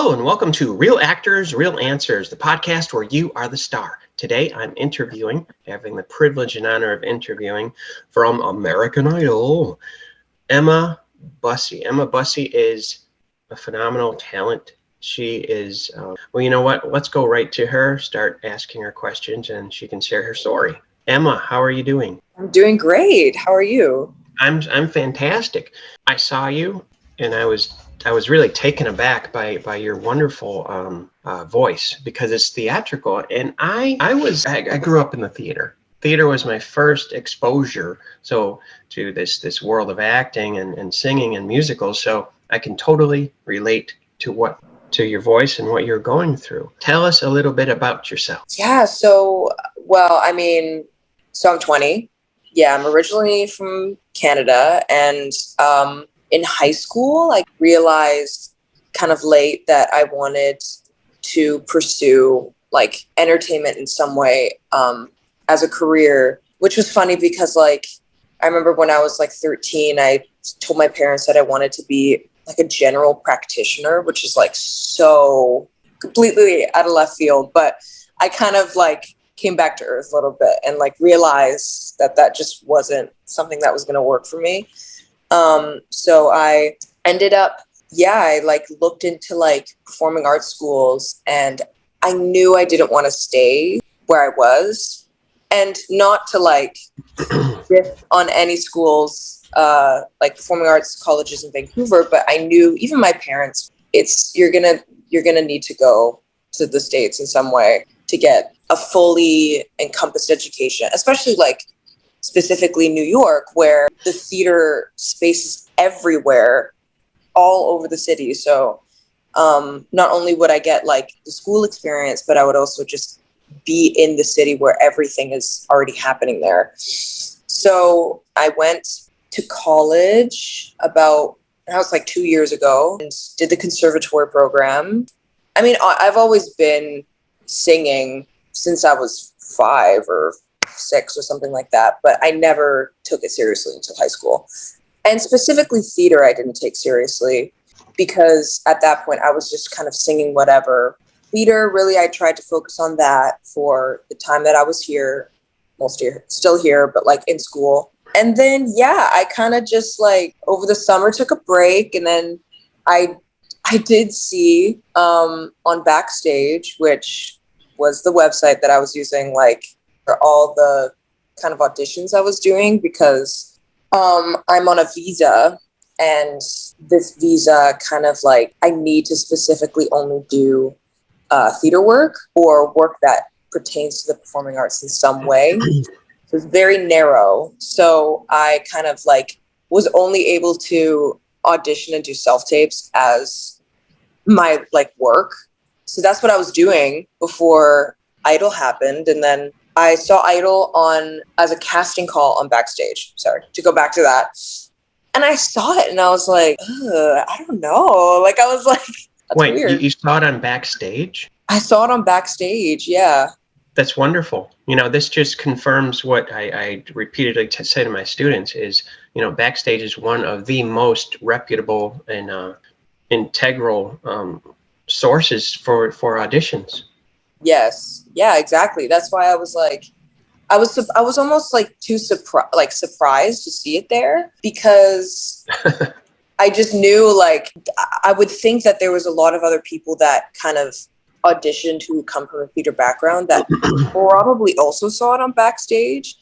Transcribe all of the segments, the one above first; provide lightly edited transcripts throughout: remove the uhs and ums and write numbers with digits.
Hello and welcome to Real Actors, Real Answers, the podcast where you are the star. Today I'm having the privilege and honor of interviewing from American Idol, Emma Busse. Emma Busse is a phenomenal talent. She is, well, you know what? Let's go right to her, start asking her questions, and she can share her story. Emma, how are you doing? I'm doing great. How are you? I'm fantastic. I saw you, and I was really taken aback by your wonderful voice because it's theatrical. And I grew up in the theater. Theater was my first exposure to this world of acting and singing and musicals. So I can totally relate to your voice and what you're going through. Tell us a little bit about yourself. Yeah. So I'm 20. Yeah, I'm originally from Canada, and in high school, I realized kind of late that I wanted to pursue like entertainment in some way as a career, which was funny because like I remember when I was like 13, I told my parents that I wanted to be like a general practitioner, which is like so completely out of left field, but I kind of like came back to earth a little bit and like realized that just wasn't something that was going to work for me. So I ended up, I like looked into like performing arts schools, and I knew I didn't want to stay where I was, and not to like riff on any schools, like performing arts colleges in Vancouver, but I knew even my parents, you're going to need to go to the States in some way to get a fully encompassed education, especially like specifically New York, where the theater space is everywhere, all over the city. So not only would I get like the school experience, but I would also just be in the city where everything is already happening there. So I went to college I was like 2 years ago, and did the conservatory program. I mean, I've always been singing since I was 5 or 6 or something like that, but I never took it seriously until high school. And specifically theater, I didn't take seriously because at that point I was just kind of singing whatever. Theater, really, I tried to focus on that for the time that I was here, still here, but like in school. And then, I kind of just like over the summer took a break, and then I did see on Backstage, which was the website that I was using like for all the kind of auditions I was doing, because I'm on a visa, and this visa kind of like I need to specifically only do theater work or work that pertains to the performing arts in some way. So it's very narrow. So I kind of like was only able to audition and do self-tapes as my like work. So that's what I was doing before Idol happened. And then I saw Idol as a casting call on Backstage. Sorry, to go back to that. And I saw it and I was like, I don't know. Like I was like, that's Wait, weird. You saw it on Backstage? I saw it on Backstage, yeah. That's wonderful. You know, this just confirms what I repeatedly say to my students is, you know, Backstage is one of the most reputable and integral sources for auditions. Yes. Yeah, exactly. That's why I was like, I was almost like surprised to see it there, because I just knew like I would think that there was a lot of other people that kind of auditioned who come from a theater background that probably also saw it on Backstage.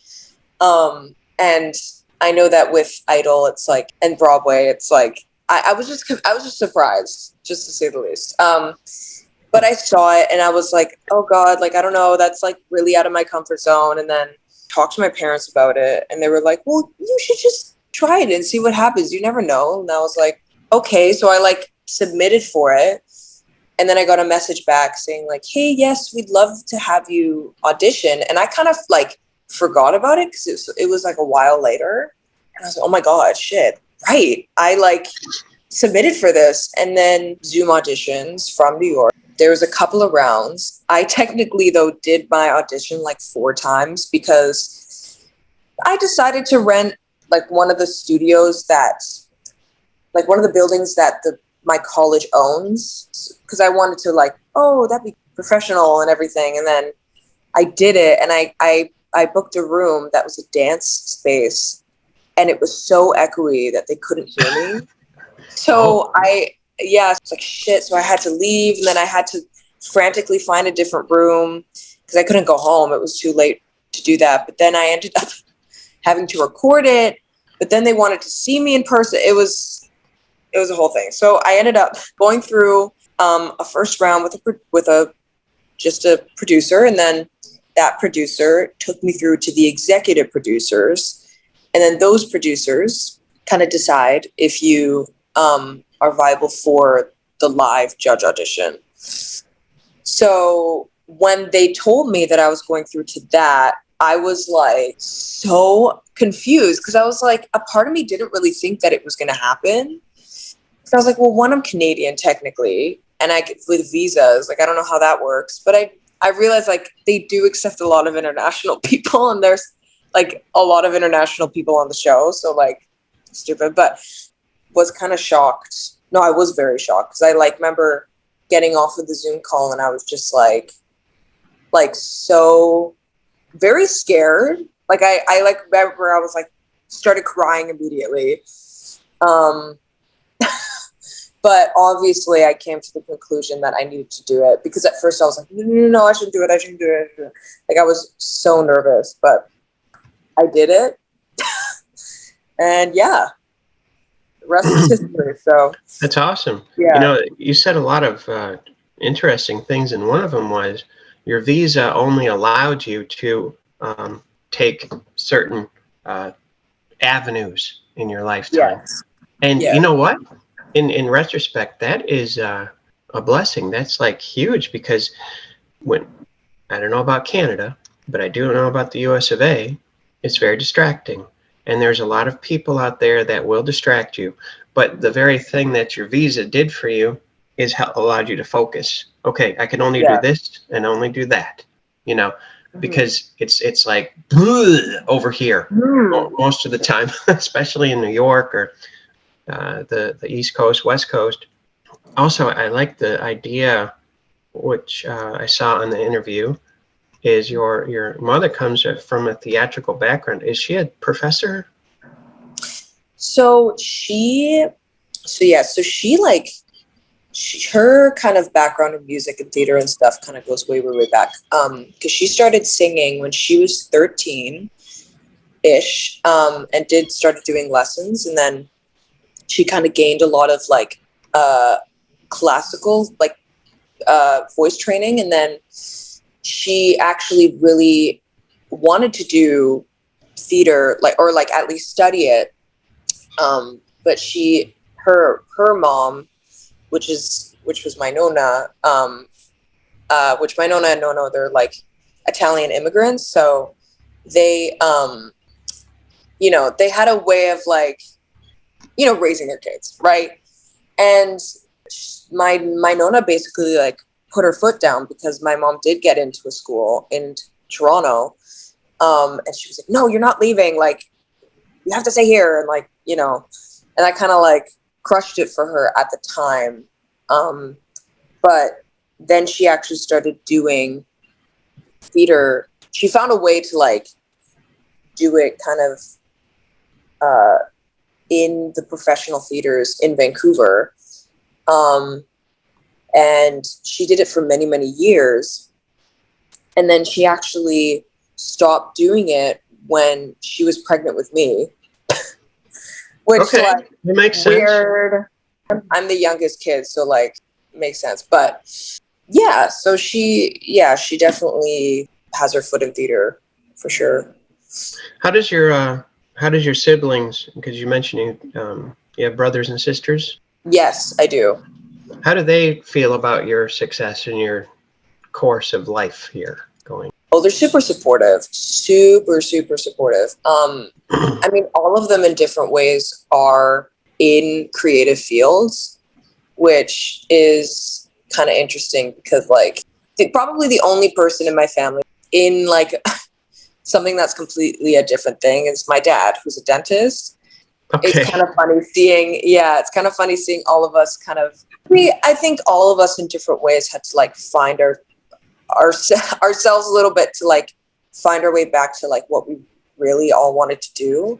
And I know that with Idol, it's like, and Broadway, it's like, I was just surprised, just to say the least. But I saw it and I was like, oh God, like, I don't know, that's like really out of my comfort zone. And then talked to my parents about it, and they were like, well, you should just try it and see what happens. You never know. And I was like, okay. So I like submitted for it. And then I got a message back saying like, hey, yes, we'd love to have you audition. And I kind of like forgot about it because it was like a while later. And I was like, oh my God, shit. Right. I like submitted for this. And then Zoom auditions from New York. There was a couple of rounds. I technically, though, did my audition like 4 times because I decided to rent like one of the studios one of the buildings that the my college owns, because I wanted to like, oh, that'd be professional and everything. And then I did it, and I booked a room that was a dance space, and it was so echoey that they couldn't hear me. So it's like shit. So I had to leave, and then I had to frantically find a different room because I couldn't go home. It was too late to do that. But then I ended up having to record it. But then they wanted to see me in person. It was a whole thing. So I ended up going through a first round with a producer, and then that producer took me through to the executive producers, and then those producers kind of decide if you are viable for the live judge audition. So when they told me that I was going through to that, I was like so confused, because I was like, a part of me didn't really think that it was going to happen. So I was like, well, one, I'm Canadian technically, and with visas, like I don't know how that works, but I realized like they do accept a lot of international people, and there's like a lot of international people on the show. So like stupid, but was kind of shocked. No, I was very shocked, because I like remember getting off of the Zoom call, and I was just like so very scared. Like I like remember I was like started crying immediately. But obviously I came to the conclusion that I needed to do it, because at first I was like, no, I shouldn't do it. I shouldn't do it. Like I was so nervous, but I did it. And yeah, the rest is history. So That's awesome. yeah. You know, you said a lot of interesting things, and one of them was your visa only allowed you to take certain avenues in your lifetime. Yes. And Yeah. you know what? In retrospect, that is a blessing. That's like huge, because when I don't know about Canada, but I do know about the US of A, it's very distracting. And there's a lot of people out there that will distract you. But the very thing that your visa did for you is allowed you to focus. Okay, I can only do this and only do that, you know, because it's like over here most of the time, especially in New York or the East Coast, West Coast. Also, I like the idea, which I saw in the interview, is your mother comes from a theatrical background. Is she a professor? So her kind of background in music and theater and stuff kind of goes way, way, way back. Because she started singing when she was 13-ish, and started doing lessons, and then she kind of gained a lot of like classical like voice training, and then she actually really wanted to do theater, or at least study it. But her mom, which was my nonna, which my nonna and nono, they're like Italian immigrants, so they they had a way of like raising their kids, right? And my nonna basically like put her foot down, because my mom did get into a school in Toronto, and she was like, no, you're not leaving, like you have to stay here, and like and I kind of like crushed it for her at the time, but then she actually started doing theater. She found a way to like do it kind of in the professional theaters in Vancouver, and she did it for many, many years, and then she actually stopped doing it when she was pregnant with me. Which like it makes weird. Sense. I'm the youngest kid, so like makes sense. But yeah, so she definitely has her foot in theater for sure. How does your siblings? Because you mentioned you have brothers and sisters. Yes, I do. How do they feel about your success in your course of life here going? Oh, they're super supportive. Super, super supportive. I mean, all of them in different ways are in creative fields, which is kind of interesting, because like probably the only person in my family in like something that's completely a different thing is my dad, who's a dentist. It's Okay. kind of funny seeing all of us kind of, I think all of us in different ways had to like find ourselves a little bit to like find our way back to like what we really all wanted to do.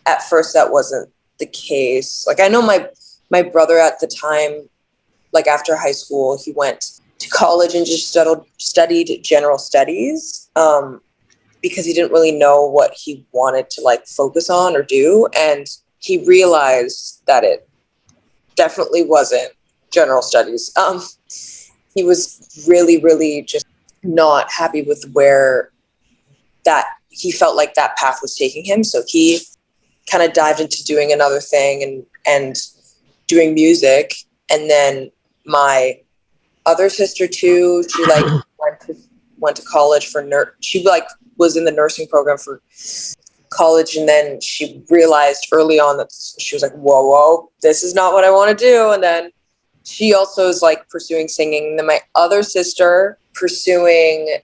At first that wasn't the case. Like I know my brother at the time, like after high school, he went to college and just studied general studies, because he didn't really know what he wanted to like focus on or do. And he realized that it definitely wasn't general studies. He was really, really just not happy with where that he felt like that path was taking him. So he kind of dived into doing another thing and doing music. And then my other sister too, she like went to college for she like was in the nursing program for college, and then she realized early on that she was like, whoa, this is not what I want to do. And then she also is like pursuing singing. And then my other sister pursuing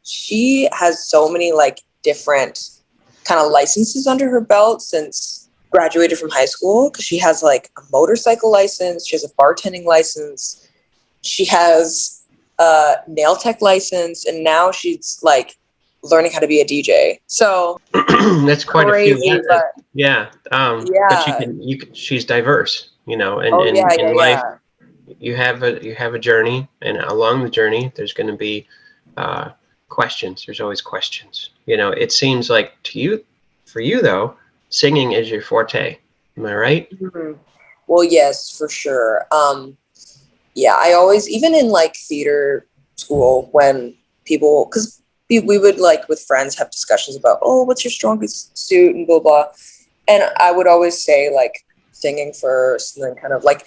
she has so many like different kind of licenses under her belt since graduated from high school, because she has like a motorcycle license, she has a bartending license, she has a nail tech license, and now she's like learning how to be a DJ. So That's quite crazy, a few. but Yeah. But yeah. she's diverse, and Oh yeah, in life, yeah. you have a journey, and along the journey, there's going to be questions. There's always questions. It seems like for you though, singing is your forte. Am I right? Mm-hmm. Well, yes, for sure. Yeah, I always, even in like theater school, when people, because we would like with friends have discussions about, oh, what's your strongest suit and blah, blah. And I would always say like singing first, and then kind of like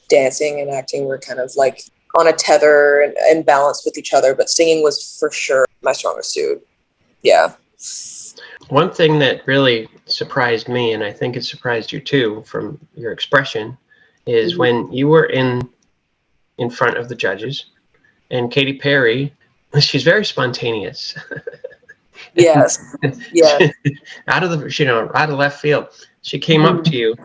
dancing and acting were kind of like on a tether and balance with each other. But singing was for sure my strongest suit. Yeah. One thing that really surprised me, and I think it surprised you too from your expression, is Mm-hmm. when you were in front of the judges, and Katy Perry, she's very spontaneous. Yes. Yeah. Out of left field, she came up Mm-hmm. to you,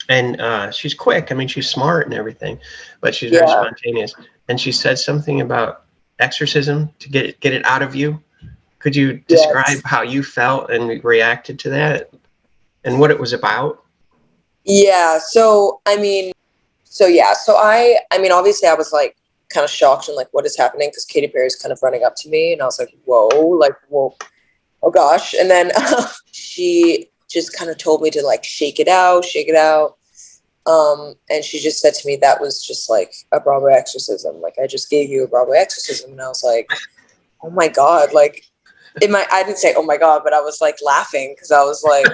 and she's quick. I mean, she's smart and everything, but she's very Yeah. spontaneous. And she said something about exorcism to get it out of you. Could you describe Yes. how you felt and reacted to that, and what it was about? Yeah. So I mean, obviously I was like kind of shocked and like, what is happening? Because Katy Perry's kind of running up to me, and I was like, whoa, oh gosh. And then she just kind of told me to like shake it out. And she just said to me, that was just like a Broadway exorcism. Like, I just gave you a Broadway exorcism. And I was like, oh my God. Like, I didn't say, oh my God, but I was like laughing, because I was like,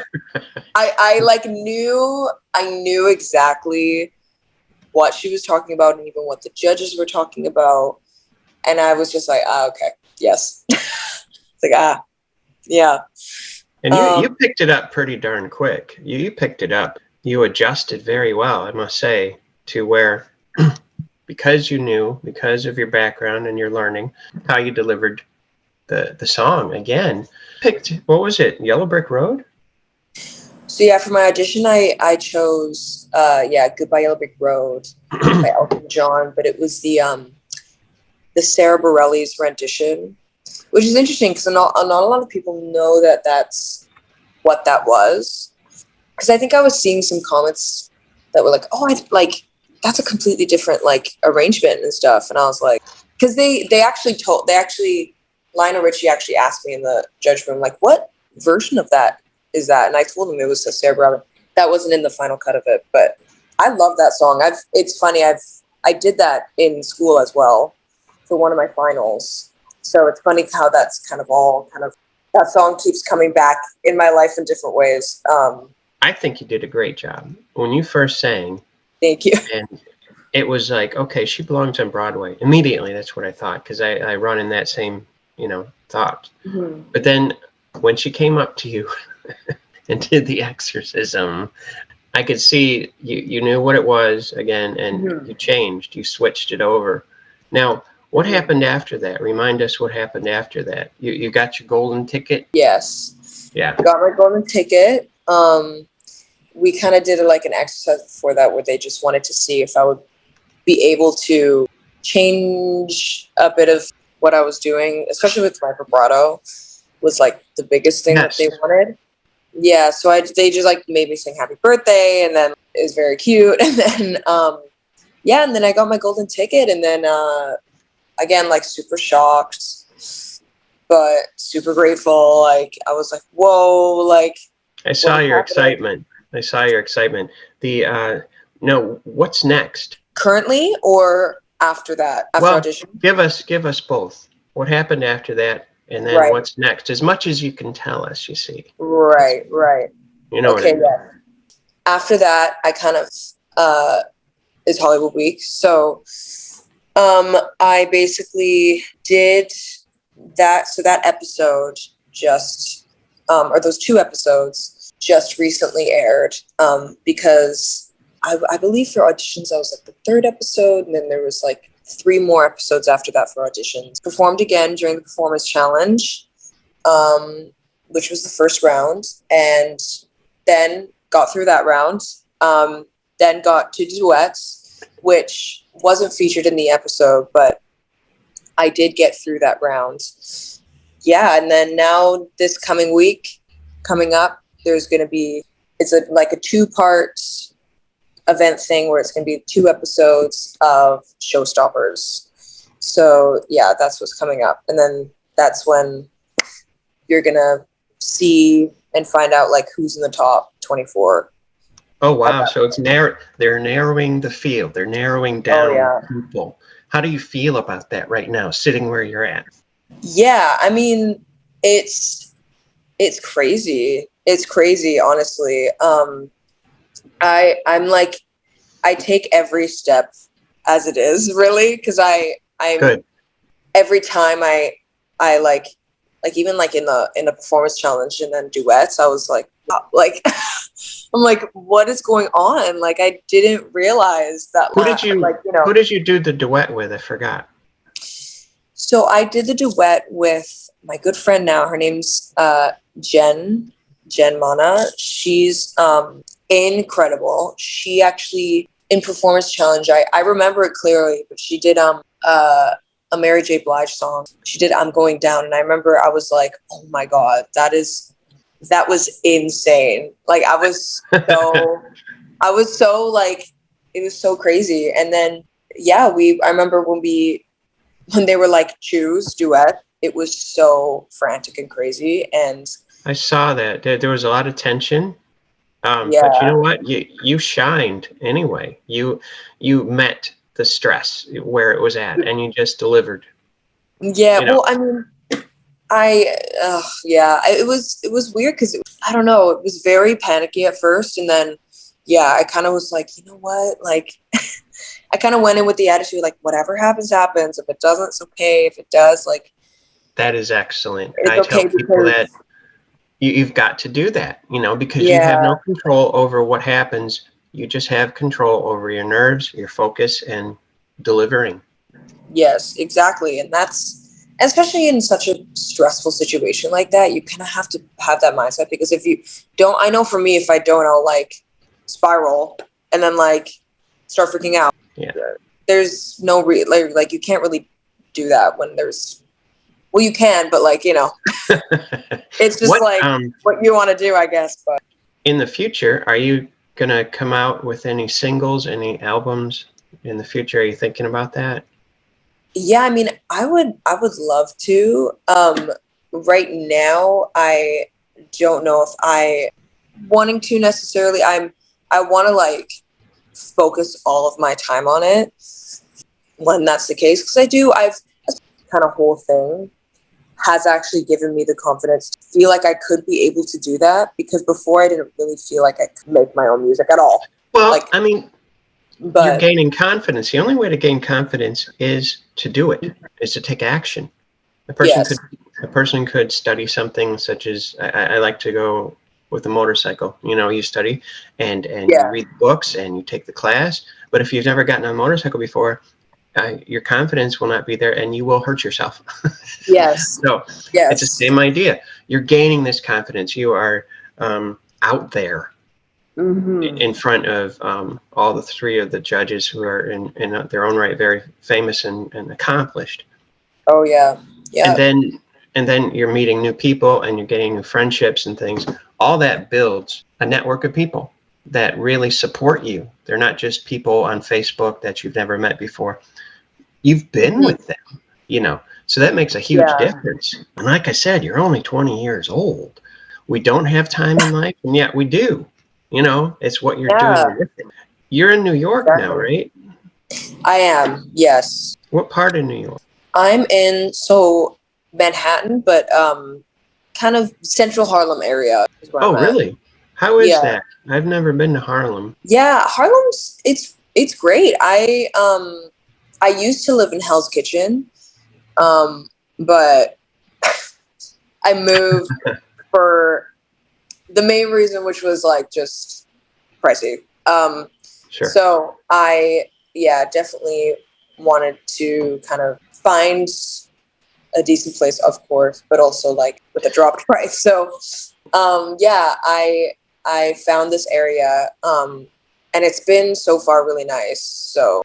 I like I knew exactly what she was talking about, and even what the judges were talking about. And I was just like, okay, yes. It's like, yeah. And you picked it up pretty darn quick. You picked it up. You adjusted very well, I must say, to where, because you knew, because of your background and your learning, how you delivered the song again. What was it? Yellow Brick Road? So yeah, for my audition, I chose Goodbye Yellow Brick Road by Elton John, but it was the Sarah Bareilles rendition, which is interesting because not a lot of people know that that's what that was. Because I think I was seeing some comments that were like, "Oh, that's a completely different like arrangement and stuff," and I was like, because they actually Lionel Richie actually asked me in the judge room, like, what version of that is that? And I told him it was a Sarah Bareilles. That wasn't in the final cut of it, but I love that song. It's funny, I did that in school as well for one of my finals. So it's funny how that's kind of all that song keeps coming back in my life in different ways. I think you did a great job. When you first sang, Thank you. and it was like, okay, she belongs on Broadway. Immediately, that's what I thought, because I run in that same, thought. Mm-hmm. But then when she came up to you and did the exorcism, I could see you knew what it was again, and Mm-hmm. you changed. You switched it over. Now, what happened after that? Remind us what happened after that. You got your golden ticket? Yes. Yeah. Got my golden ticket. We kind of did like an exercise before that where they just wanted to see if I would be able to change a bit of what I was doing, especially with my vibrato was like the biggest thing that Yes. they wanted. Yeah, so they just like made me sing happy birthday, and then it was very cute. And then yeah, and then I got my golden ticket, and then again, like super shocked, but super grateful. Like I was like, whoa, like I saw what is your happening? excitement. I saw your excitement. The no, what's next? Currently or after that, after Well, audition? give us both. What happened after that, and then Right, what's next? As much as you can tell us, you see. right. You know what I Okay, mean? yeah. After that, I kind of is Hollywood Week. So I basically did that. So that episode just, or those 2 episodes just recently aired because I believe for auditions, I was like the 3rd episode. And then there was like 3 more episodes after that for auditions. Performed again during the Performance Challenge, which was the first round. And then got through that round. Then got to duets, which wasn't featured in the episode, but I did get through that round. Yeah, and then now this coming week, coming up, there's going to be, it's like a 2-part event thing where it's going to be 2 episodes of Showstoppers. So yeah, that's what's coming up. And then that's when you're going to see and find out like who's in the top 24. Oh wow! So it's they're narrowing the field. They're narrowing down Yeah. people. How do you feel about that right now, sitting where you're at? Yeah, I mean, it's crazy. It's crazy, honestly. I'm like, I take every step as it is, really, because I'm Good. every time I like even like in the performance challenge and then duets, I was like I'm like, what is going on? Like I didn't realize that Who did you like, you know. who did you do the duet with? I forgot. So I did the duet with my good friend now. Her name's Jen Mana. She's incredible. She actually in Performance Challenge, I remember it clearly, but she did a Mary J. Blige song. She did I'm Going Down, and I remember I was like, oh my God, that was insane. Like I was so like, it was so crazy. And then yeah, I remember when they were like choose duet, it was so frantic and crazy. And I saw that. There was a lot of tension. yeah, But you know what? You shined anyway. You met the stress where it was at, and you just delivered. yeah. You know, Well, I mean, it was weird because I don't know, it was very panicky at first, and then yeah, I kind of was like, you know what, like I kind of went in with the attitude like whatever happens happens. If it doesn't, it's okay. If it does, like that is excellent. it's I tell okay people because that you've got to do that. Because you have yeah, no control over what happens. You just have control over your nerves, your focus, and delivering. yes, exactly, and that's especially in such a stressful situation like that. You kind of have to have that mindset because if you don't, I know for me, if I don't, I'll like spiral and then like start freaking out. Yeah. There's no like you can't really do that when there's, well, you can, but like, you know, it's just What like what you want to do, I guess. But in the future, are you gonna come out with any singles, any albums in the future? Are you thinking about that? yeah, I mean, I would love to. Right now, I don't know if I wanting to necessarily. I want to like focus all of my time on it when that's the case because I've kind of whole thing has actually given me the confidence to feel like I could be able to do that because before I didn't really feel like I could make my own music at all. Well, Like, I mean, you're but gaining confidence. The only way to gain confidence is to do it, is to take action. yes, A person could study something such as I like to go with a motorcycle. You study and you yeah, read books and you take the class. But if you've never gotten on a motorcycle before, your confidence will not be there and you will hurt yourself. yes, So it's the yes, same idea. You're gaining this confidence. You are out there in front of all the three of the judges who are in their own right very famous and accomplished. Oh yeah. Yeah. And then you're meeting new people and you're getting new friendships and things. All that builds a network of people that really support you. They're not just people on Facebook that you've never met before. You've been with them, you know. So that makes a huge difference. And like I said, you're only 20 years old. We don't have time in life, and yet we do. You know, it's what you're doing with it. You're in New York now, right? I am, yes. What part of New York? I'm in Manhattan, but kind of central Harlem area is where I'm at. Really? How is that? I've never been to Harlem. Yeah, Harlem's it's great. I used to live in Hell's Kitchen, but I moved for the main reason, which was like just pricey. Sure. So I definitely wanted to kind of find a decent place, of course, but also like with a dropped price. So I found this area, and it's been so far really nice. So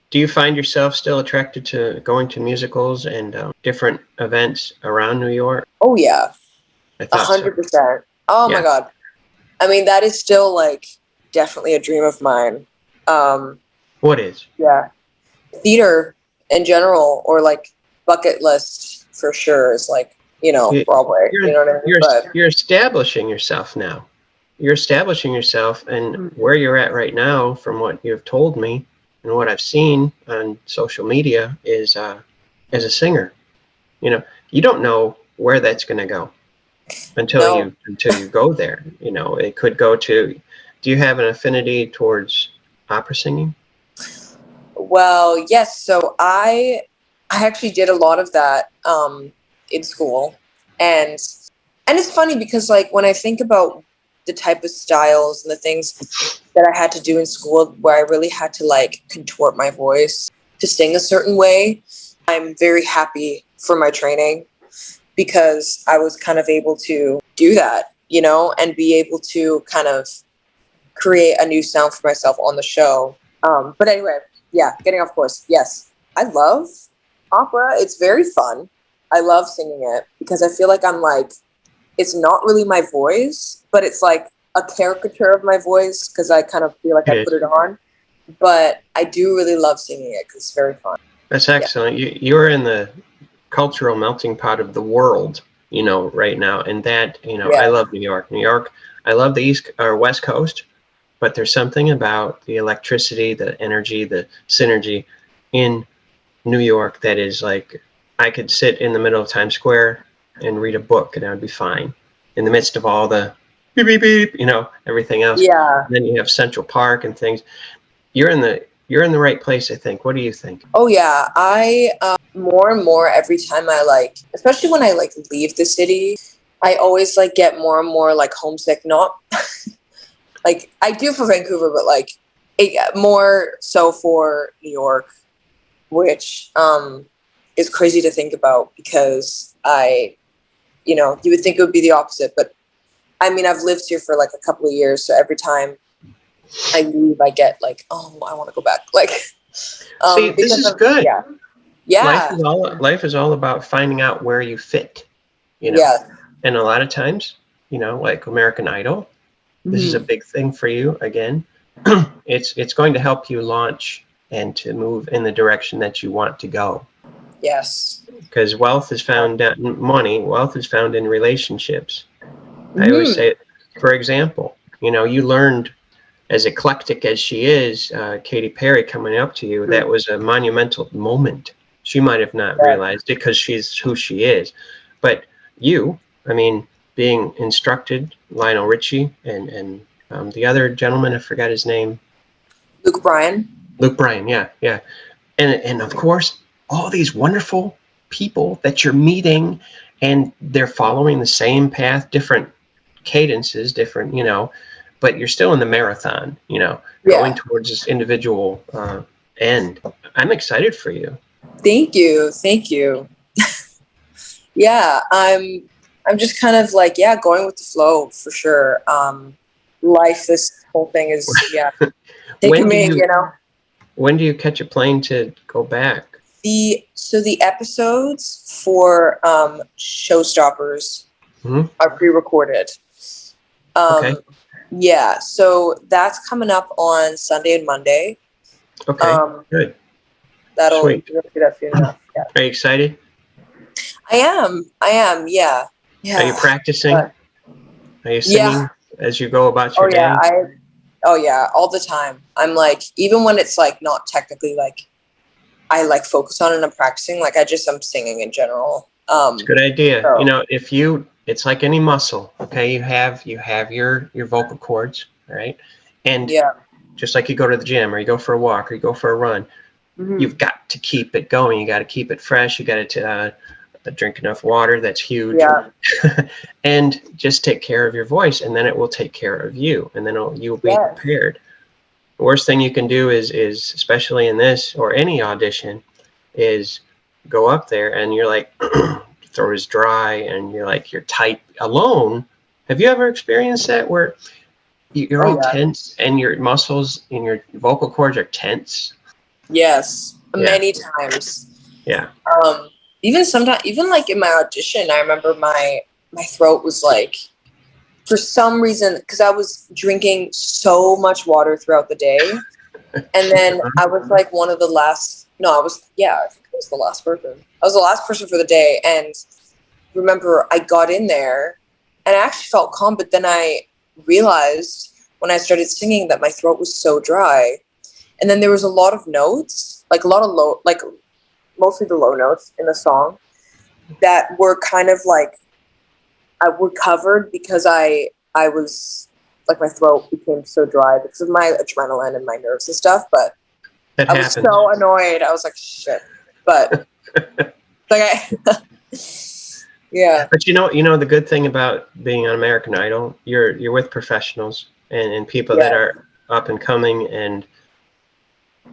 do you find yourself still attracted to going to musicals and different events around New York? Oh yeah, 100%. Oh my God. I mean, that is still like definitely a dream of mine. What is? Yeah. Theater in general, or like bucket list for sure, is like, Broadway. You know what I mean? You're establishing yourself now. You're establishing yourself, and where you're at right now, from what you've told me and what I've seen on social media, is as a singer. You know, you don't know where that's going to go until you go there. You know, it could go to. Do you have an affinity towards opera singing? Well, yes. So I actually did a lot of that in school, and it's funny because like when I think about the type of styles and the things that I had to do in school, where I really had to like contort my voice to sing a certain way, I'm very happy for my training, because I was kind of able to do that, and be able to kind of create a new sound for myself on the show. But anyway, getting off course. Yes, I love opera. It's very fun. I love singing it because I feel like I'm like, it's not really my voice, but it's like a caricature of my voice because I kind of feel like I put it on. But I do really love singing it because it's very fun. That's excellent. Yeah. You're in the cultural melting pot of the world, right now. And that, I love New York. I love the East or West Coast, but there's something about the electricity, the energy, the synergy in New York that is like, I could sit in the middle of Times Square and read a book and I'd be fine in the midst of all the beep, beep, beep, everything else. Yeah. And then you have Central Park and things. You're in the right place, I think. What do you think? Oh yeah. I, more and more every time I especially when I leave the city, I always get more and more homesick. Not like I do for Vancouver, but more so for New York, which, is crazy to think about because you would think it would be the opposite, but I mean, I've lived here for a couple of years. So every time I leave, I get oh, I want to go back. See, this is good. Yeah. Life is all about finding out where you fit, Yeah. And a lot of times, like American Idol, this is a big thing for you. Again, it's going to help you launch and to move in the direction that you want to go. Yes. Because wealth is found wealth is found in relationships. I always say, for example, you learned, as eclectic as she is, Katy Perry coming up to you, that was a monumental moment. She might have not realized it because she's who she is. But you, being instructed, Lionel Richie and the other gentleman, I forgot his name. Luke Bryan, yeah. And of course, all these wonderful people that you're meeting, and they're following the same path, different cadences, different, but you're still in the marathon, going towards this individual end. I'm excited for you. Thank you. Yeah, I'm just kind of going with the flow for sure. life, this whole thing is, taking me, When do you catch a plane to go back? So the episodes for Showstoppers are pre-recorded. Okay. Yeah, so that's coming up on Sunday and Monday. Okay, good. That'll Sweet. do that soon enough. Yeah. Are you excited? I am. Yeah. Are you practicing? Are you singing as you go about your day? Oh yeah, all the time. I'm like, even when it's like not technically like I like focus on it and I'm practicing, like I'm singing in general. It's a good idea. So. It's like any muscle. Okay, you have your vocal cords, right? And just like you go to the gym or you go for a walk or you go for a run, you've got to keep it going. You got to keep it fresh. You got to drink enough water. That's huge. Yeah. And just take care of your voice, and then it will take care of you, and then you'll be prepared. The worst thing you can do is especially in this or any audition, is go up there and you're like throat is dry and you're tight alone. Have you ever experienced that where you're all tense and your muscles and your vocal cords are tense? Yes, many times. Yeah. Even sometimes, even like in my audition, I remember my throat was like, for some reason, because I was drinking so much water throughout the day, and then I was like one of the last. No, I think I was the last person. I was the last person for the day, and remember I got in there, and I actually felt calm, but then I realized when I started singing that my throat was so dry, and then there was a lot of notes, like a lot of low, like mostly the low notes in the song that were kind of like I were covered because I was like my throat became so dry because of my adrenaline and my nerves and stuff. But I was so annoyed. I was like, shit. But yeah. But you know the good thing about being on American Idol, you're with professionals and people that are up and coming, and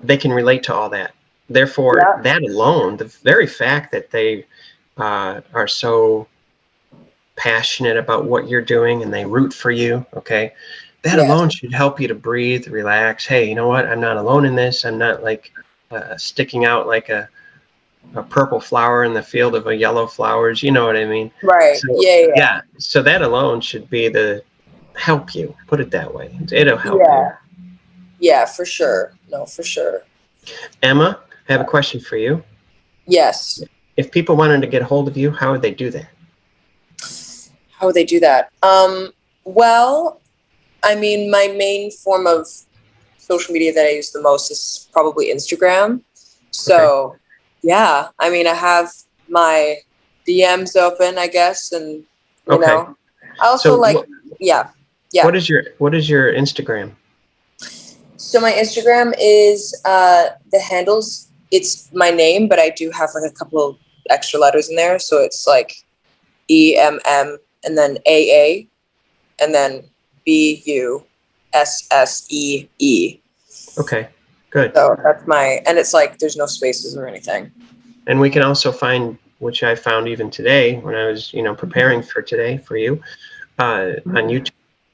they can relate to all that. Therefore, that alone, the very fact that they are so passionate about what you're doing and they root for you, okay, that alone should help you to breathe, relax. Hey, you know what? I'm not alone in this. I'm not like sticking out like a purple flower in the field of a yellow flowers. You know what I mean? Right. So, yeah. So that alone should be the help you. Put it that way. It'll help you. Yeah, for sure. No, for sure. Emma, I have a question for you. Yes. If people wanted to get a hold of you, how would they do that? How would they do that? Well, I mean, my main form of social media that I use the most is probably Instagram. So, I mean, I have my DMs open, I guess, and you know, I also What is your Instagram? So my Instagram is the handles. It's my name, but I do have like a couple of extra letters in there, so it's like EMM and then AA and then BUSSEE. Okay, good. So that's and it's like there's no spaces or anything. And we can also find, which I found even today when I was, preparing for today for you, on YouTube.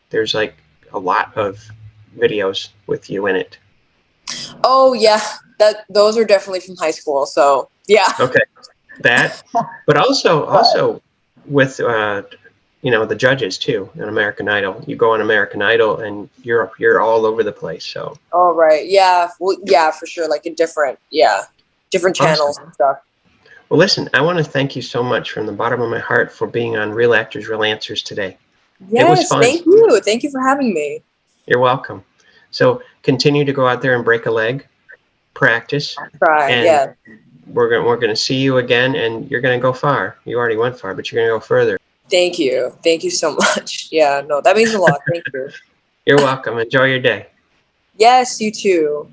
There's like a lot of videos with you in it. Oh yeah, those are definitely from high school. So yeah. Okay, that, but also with the judges too in American Idol. You go on American Idol and you're all over the place. So. Oh right, yeah, well, yeah, for sure. Like in different channels and stuff. Well, listen, I want to thank you so much from the bottom of my heart for being on Real Actors, Real Answers today. Yes, it was fun. Thank you. Thank you for having me. You're welcome. So continue to go out there and break a leg, practice. I'll try, and we're gonna see you again, and you're gonna go far. You already went far, but you're gonna go further. Thank you. Thank you so much. Yeah, no, that means a lot. Thank you. You're welcome. Enjoy your day. Yes, you too.